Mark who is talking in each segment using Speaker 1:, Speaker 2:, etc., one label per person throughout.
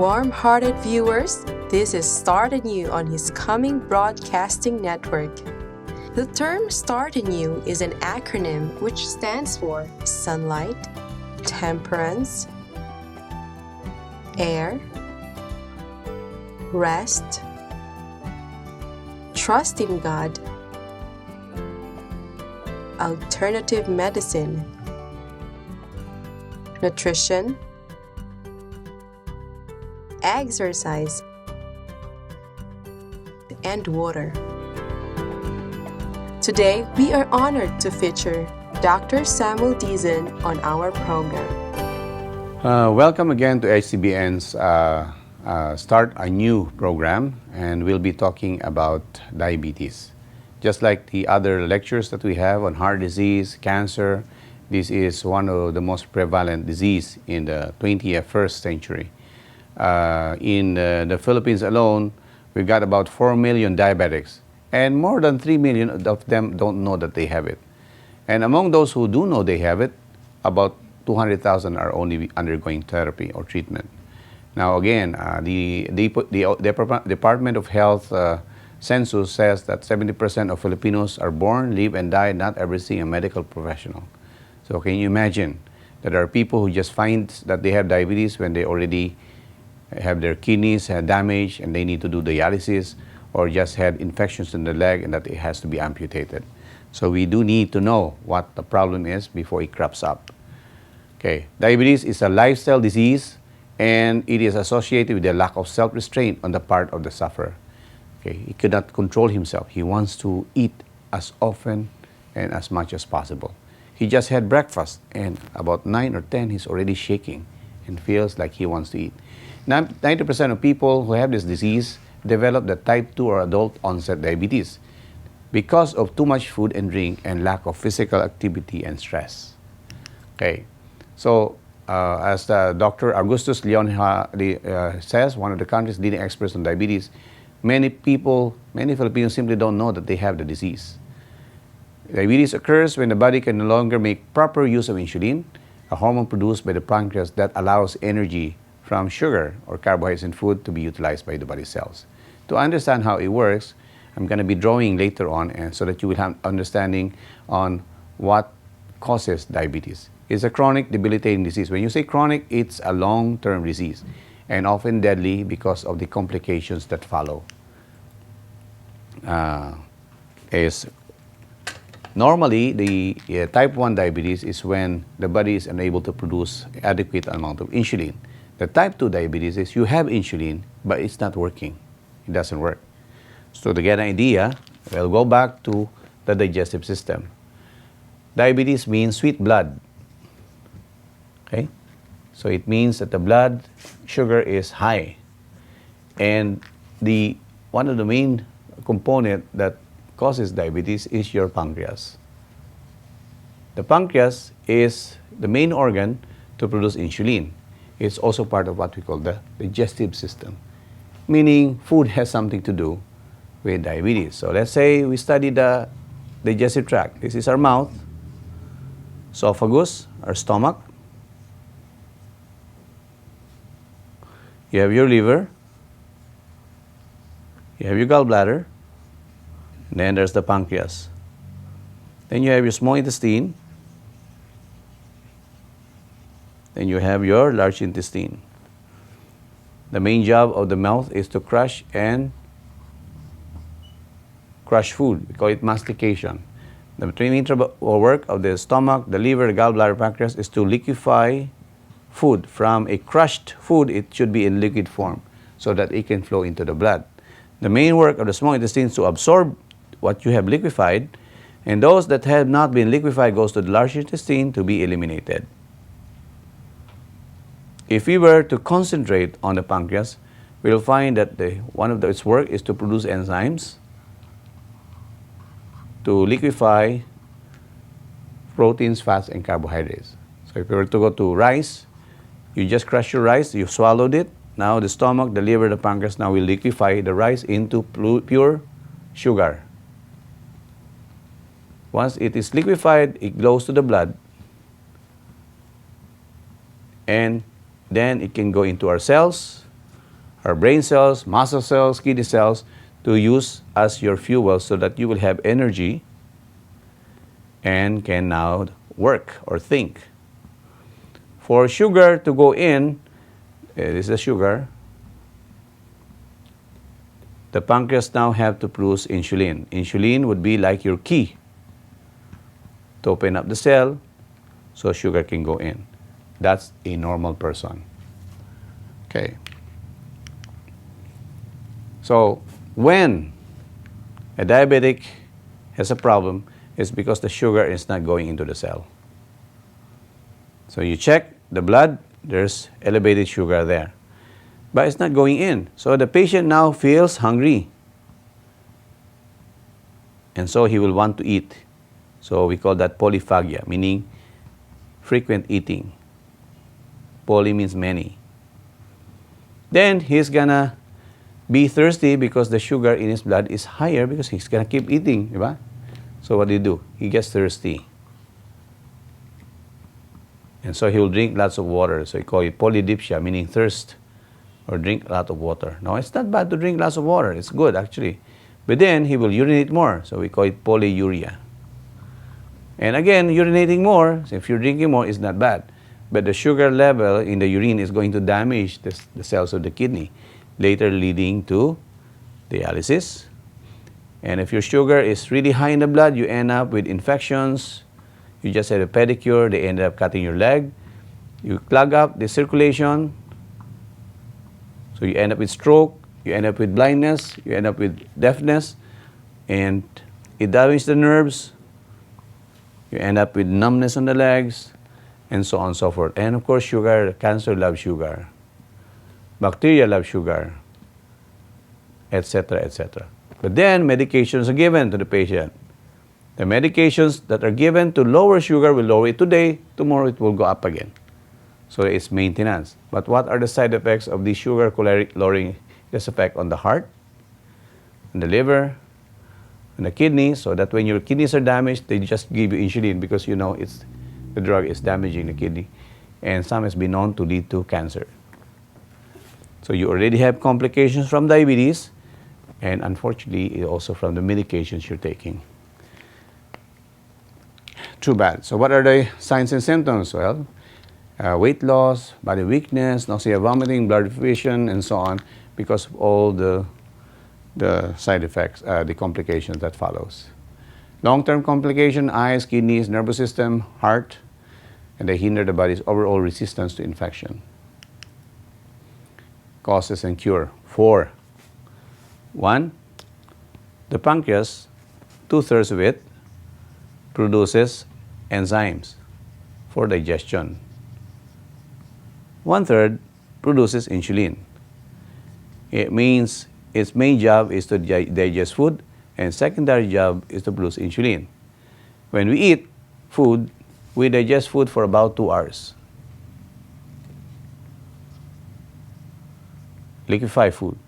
Speaker 1: Warm-hearted viewers, this is Start ANEW on his coming broadcasting network. The term Start ANEW is an acronym which stands for sunlight, temperance, air, rest, trust in God, alternative medicine, nutrition, exercise, and water. Today, we are honored to feature Dr. Samuel Dizon on our program.
Speaker 2: Welcome again to HCBN's Start ANEW program, and we'll be talking about diabetes. Just like the other lectures that we have on heart disease, cancer, this is one of the most prevalent disease in the 21st century. In the Philippines alone, we've got about 4 million diabetics, and more than 3 million of them don't know that they have it. And among those who do know they have it, about 200,000 are only undergoing therapy or treatment. Now again, the Department of Health census says that 70% of Filipinos are born, live, and die not ever seeing a medical professional. So can you imagine that there are people who just find that they have diabetes when they already have their kidneys damaged and they need to do dialysis, or just had infections in the leg and that it has to be amputated. So we do need to know what the problem is before it crops up. Okay, diabetes is a lifestyle disease, and it is associated with the lack of self-restraint on the part of the sufferer. Okay, he cannot control himself. He wants to eat as often and as much as possible. He just had breakfast, and about 9 or 10, he's already shaking and feels like he wants to eat. 90% of people who have this disease develop the type 2 or adult onset diabetes because of too much food and drink and lack of physical activity and stress. Okay, so as Dr. Augustus Leon says, one of the country's leading experts on diabetes, many Filipinos simply don't know that they have the disease. Diabetes occurs when the body can no longer make proper use of insulin, a hormone produced by the pancreas that allows energy from sugar or carbohydrates in food to be utilized by the body cells. To understand how it works, I'm going to be drawing later on, and so that you will have understanding on what causes diabetes. It's a chronic debilitating disease. When you say chronic, it's a long-term disease and often deadly because of the complications that follow. Normally, the type 1 diabetes is when the body is unable to produce adequate amount of insulin. The type 2 diabetes is you have insulin, but it's not working. It doesn't work. So to get an idea, we'll go back to the digestive system. Diabetes means sweet blood. Okay? So it means that the blood sugar is high. And one of the main component that causes diabetes is your pancreas. The pancreas is the main organ to produce insulin. It's also part of what we call the digestive system, meaning food has something to do with diabetes. So let's say we study the digestive tract. This is our mouth, esophagus, our stomach. You have your liver, you have your gallbladder, and then there's the pancreas. Then you have your small intestine, then you have your large intestine. The main job of the mouth is to crush food. We call it mastication. The main work of the stomach, the liver, the gallbladder, pancreas is to liquefy food. From a crushed food, it should be in liquid form so that it can flow into the blood. The main work of the small intestine is to absorb what you have liquefied, and those that have not been liquefied goes to the large intestine to be eliminated. If we were to concentrate on the pancreas, we'll find that one of its work is to produce enzymes to liquefy proteins, fats, and carbohydrates. So if you were to go to rice, you just crush your rice, you swallowed it. Now the stomach, the liver, the pancreas now will liquefy the rice into pure sugar. Once it is liquefied, it goes to the blood, and then it can go into our cells, our brain cells, muscle cells, kidney cells, to use as your fuel so that you will have energy and can now work or think. For sugar to go in, this is the sugar, the pancreas now have to produce insulin. Insulin would be like your key to open up the cell so sugar can go in. That's a normal person. Okay. So when a diabetic has a problem, it's because the sugar is not going into the cell. So you check the blood, there's elevated sugar there, but it's not going in. So the patient now feels hungry, and so he will want to eat. So we call that polyphagia, meaning frequent eating. Poly means many. Then he's gonna be thirsty because the sugar in his blood is higher because he's gonna keep eating, right? So what do? He gets thirsty. And so he will drink lots of water. So we call it polydipsia, meaning thirst, or drink a lot of water. Now, it's not bad to drink lots of water. It's good, actually. But then he will urinate more. So we call it polyuria. And again, urinating more, so if you're drinking more, it's not bad. But the sugar level in the urine is going to damage the cells of the kidney, later leading to dialysis. And if your sugar is really high in the blood, you end up with infections. You just had a pedicure, they end up cutting your leg. You clog up the circulation, so you end up with stroke, you end up with blindness, you end up with deafness, and it damages the nerves. You end up with numbness on the legs, and so on and so forth. And of course, sugar, cancer loves sugar, bacteria love sugar, etc., etc. But then medications are given to the patient. The medications that are given to lower sugar will lower it today, tomorrow it will go up again. So it's maintenance. But what are the side effects of the sugar lowering? This effect on the heart, on the liver, on the kidneys, so that when your kidneys are damaged, they just give you insulin because you know the drug is damaging the kidney. And some has been known to lead to cancer. So you already have complications from diabetes, and unfortunately also from the medications you're taking. Too bad. So what are the signs and symptoms? Well, weight loss, body weakness, nausea, vomiting, blood effusion, and so on, because of all the side effects, the complications that follows. Long-term complication, eyes, kidneys, nervous system, heart, and they hinder the body's overall resistance to infection. Causes and cure. 4. 1. The pancreas, 2/3 of it, produces enzymes for digestion. 1/3 produces insulin. It means its main job is to digest food, and secondary job is to produce insulin. When we eat food, we digest food for about 2 hours. Liquefy food.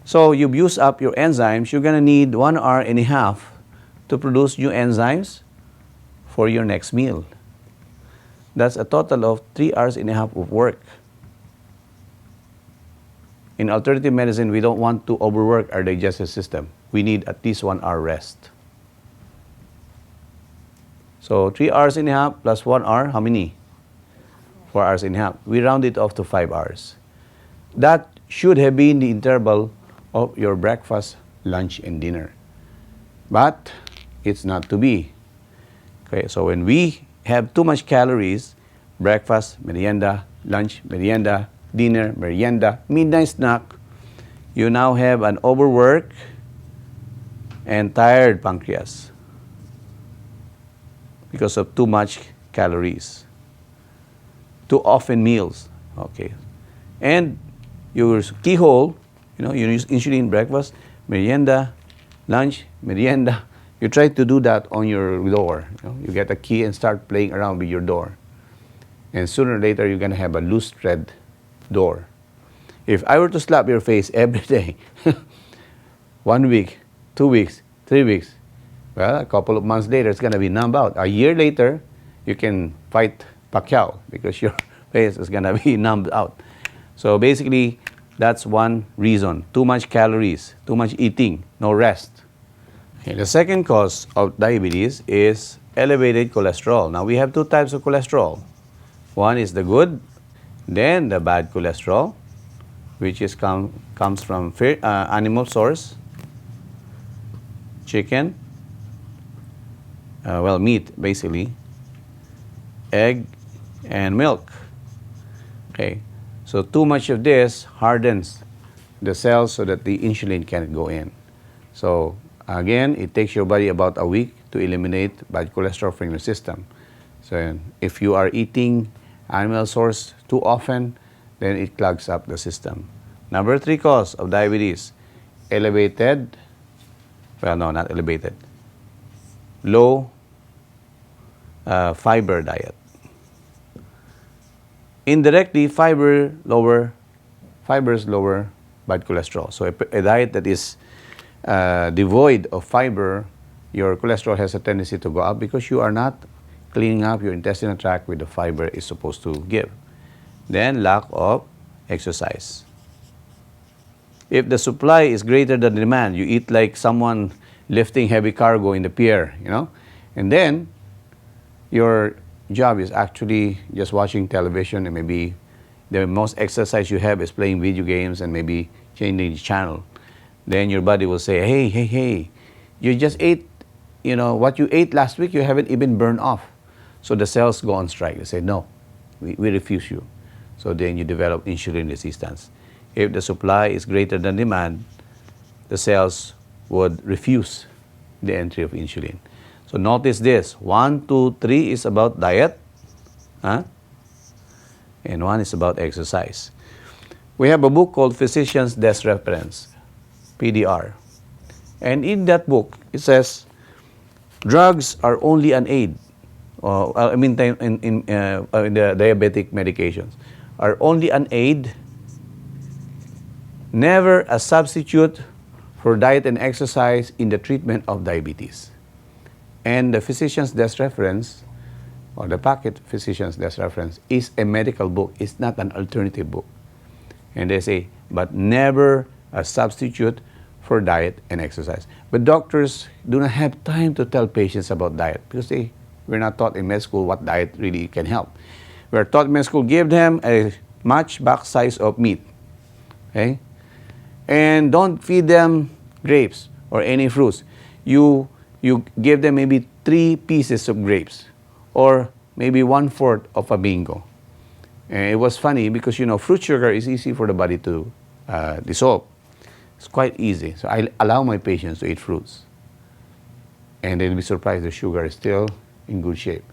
Speaker 2: So you've used up your enzymes, you're gonna need 1.5 hours to produce new enzymes for your next meal. That's a total of 3.5 hours of work. In alternative medicine, we don't want to overwork our digestive system. We need at least 1 hour rest. So 3.5 hours plus 1 hour, how many? 4.5 hours. We round it off to 5 hours. That should have been the interval of your breakfast, lunch, and dinner. But it's not to be. Okay, so when we have too much calories, breakfast, merienda, lunch, merienda, dinner, merienda, midnight snack, you now have an overworked and tired pancreas because of too much calories, too often meals, okay. And your keyhole, you use insulin breakfast, merienda, lunch, merienda. You try to do that on your door. You get a key and start playing around with your door. And sooner or later, you're going to have a loose thread door. If I were to slap your face every day, 1 week, 2 weeks, 3 weeks, well, a couple of months later, it's going to be numb out. A year later, you can fight Pacquiao because your face is going to be numbed out. So basically, That's one reason. Too much calories, too much eating, no rest. Okay, the second cause of diabetes is elevated cholesterol. Now we have two types of cholesterol. One is the good, then the bad cholesterol, which is comes from animal source, chicken, meat basically, egg, and milk. Okay, so too much of this hardens the cells so that the insulin can't go in. So again, it takes your body about a week to eliminate bad cholesterol from your system. So if you are eating animal source too often, then it clogs up the system. Number 3 cause of diabetes, low fiber diet. Indirectly, fibers lower bad cholesterol. So a diet that is devoid of fiber, your cholesterol has a tendency to go up because you are not cleaning up your intestinal tract with the fiber is supposed to give. Then lack of exercise. If the supply is greater than the demand, you eat like someone lifting heavy cargo in the pier, and then your job is actually just watching television, and maybe the most exercise you have is playing video games and maybe changing the channel. Then your body will say, hey, you just ate, what you ate last week, you haven't even burned off. So the cells go on strike. They say, no, we refuse you. So then you develop insulin resistance. If the supply is greater than demand, the cells would refuse the entry of insulin. So notice this, 1, 2, 3 is about diet, and 1 is about exercise. We have a book called Physician's Desk Reference, PDR. And in that book, it says, drugs are only an aid. In the diabetic medications, are only an aid, never a substitute for diet and exercise in the treatment of diabetes. And the Physician's Desk Reference, or the packet Physician's Desk Reference, is a medical book. It's not an alternative book. And they say, but never a substitute for diet and exercise. But doctors do not have time to tell patients about diet because we're not taught in med school what diet really can help. We're taught in med school, give them a matchbox size of meat. Okay? And don't feed them grapes or any fruits. You give them maybe 3 pieces of grapes or maybe 1/4 of a bingo. And it was funny because, fruit sugar is easy for the body to dissolve. It's quite easy. So I allow my patients to eat fruits. And they'll be surprised the sugar is still in good shape.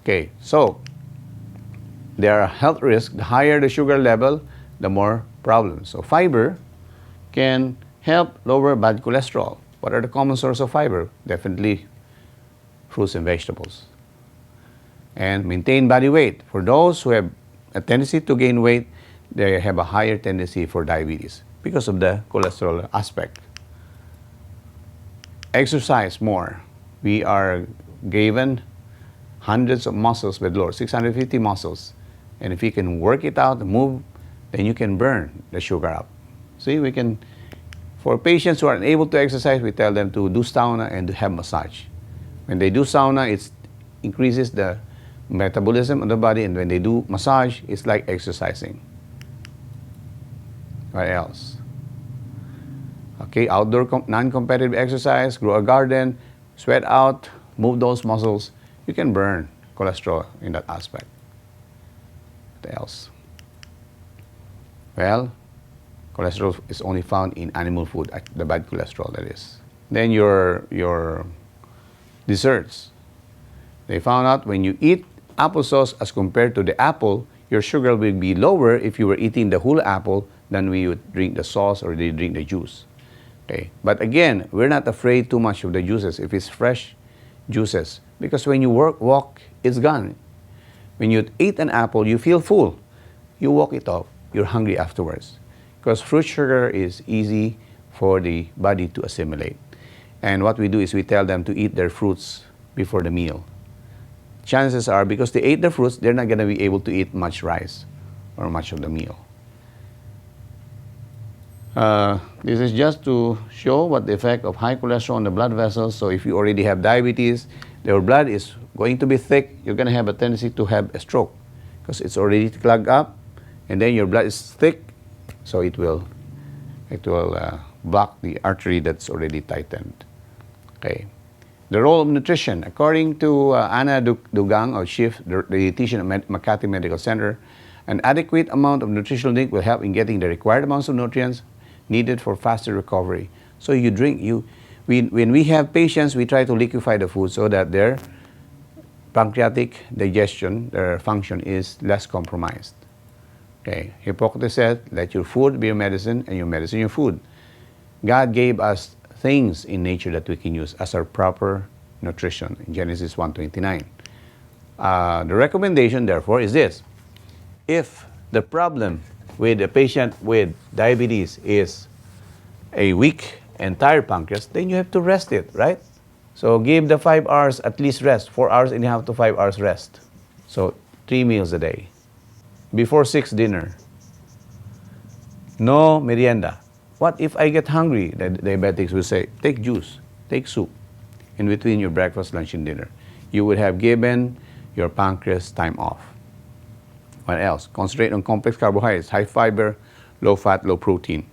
Speaker 2: Okay, so there are health risks. The higher the sugar level, the more problems. So fiber can help lower bad cholesterol. What are the common sources of fiber? Definitely fruits and vegetables. And maintain body weight. For those who have a tendency to gain weight, they have a higher tendency for diabetes because of the cholesterol aspect. Exercise more. We are given hundreds of muscles with Lord, 650 muscles. And if you can work it out, move, then you can burn the sugar up. See, for patients who are unable to exercise, we tell them to do sauna and to have massage. When they do sauna, it increases the metabolism of the body, and when they do massage, it's like exercising. What else? Okay, outdoor non-competitive exercise, grow a garden, sweat out, move those muscles. You can burn cholesterol in that aspect. What else? Well, cholesterol is only found in animal food, the bad cholesterol that is. Then your desserts. They found out when you eat applesauce as compared to the apple, your sugar will be lower if you were eating the whole apple than when you drink the sauce or you drink the juice. Okay, but again, we're not afraid too much of the juices if it's fresh juices, because when you walk, it's gone. When you eat an apple, you feel full. You walk it off, you're hungry afterwards, because fruit sugar is easy for the body to assimilate. And what we do is we tell them to eat their fruits before the meal. Chances are, because they ate the fruits, they're not going to be able to eat much rice or much of the meal. This is just to show what the effect of high cholesterol on the blood vessels. So if you already have diabetes, your blood is going to be thick, you're going to have a tendency to have a stroke because it's already clogged up, and then your blood is thick, so it will block the artery that's already tightened. Okay. The role of nutrition. According to ANEW Dugang, or Chief Dietitian at Makati Medical Center, an adequate amount of nutritional drink will help in getting the required amounts of nutrients needed for faster recovery. So you drink, when we have patients, we try to liquefy the food so that their pancreatic digestion, their function is less compromised. Okay. Hippocrates said, let your food be your medicine and your medicine your food. God gave us things in nature that we can use as our proper nutrition in Genesis 1:29. The recommendation, therefore, is this. If the problem with a patient with diabetes is a weak and tired pancreas, then you have to rest it, right? So give the 5 hours at least rest, 4 hours and a half to 5 hours rest. So 3 meals a day. Before 6, dinner. No merienda. What if I get hungry? The diabetics will say, take juice, take soup in between your breakfast, lunch, and dinner. You would have given your pancreas time off. What else? Concentrate on complex carbohydrates, high fiber, low fat, low protein.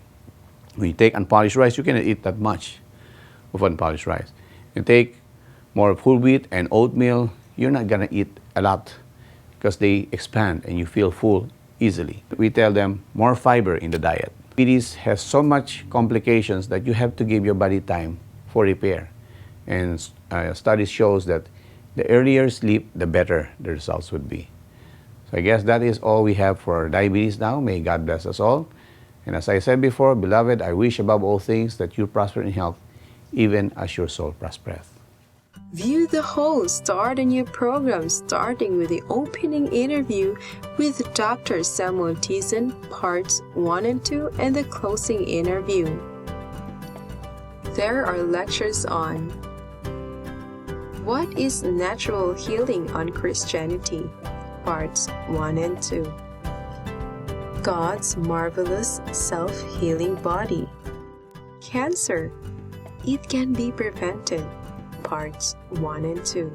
Speaker 2: When you take unpolished rice, you cannot eat that much of unpolished rice. You take more whole wheat and oatmeal, you're not going to eat a lot because they expand and you feel full easily. We tell them more fiber in the diet. Diabetes has so much complications that you have to give your body time for repair. And studies shows that the earlier sleep, the better the results would be. So I guess that is all we have for diabetes now. May God bless us all. And as I said before, beloved, I wish above all things that you prosper in health, even as your soul prospereth.
Speaker 1: View the whole Start a New program starting with the opening interview with Dr. Samuel Thiessen, parts 1 and 2, and the closing interview. There are lectures on what is natural healing on Christianity, parts 1 and 2. God's marvelous self-healing body. Cancer, it can be prevented, parts 1 and 2.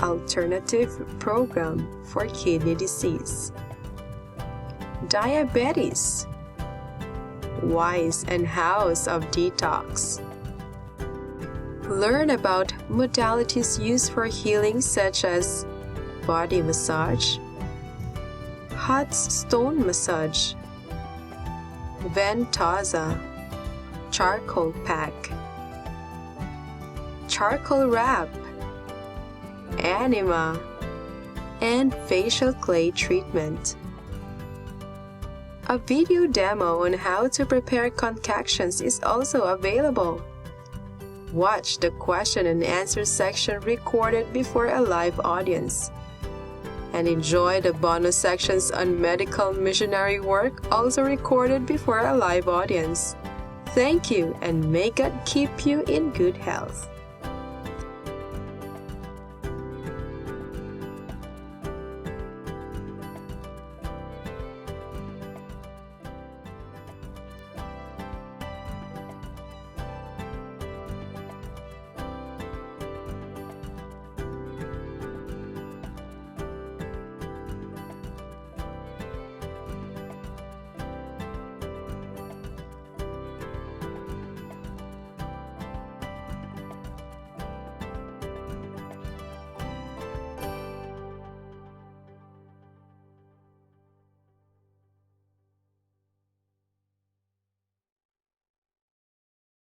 Speaker 1: Alternative program for kidney disease. Diabetes, whys and hows of detox. Learn about modalities used for healing such as body massage, hot stone massage, ventosa, charcoal pack, charcoal wrap, enema, and facial clay treatment. A video demo on how to prepare concoctions is also available. Watch the question and answer section recorded before a live audience. And enjoy the bonus sections on medical missionary work also recorded before a live audience. Thank you, and may God keep you in good health.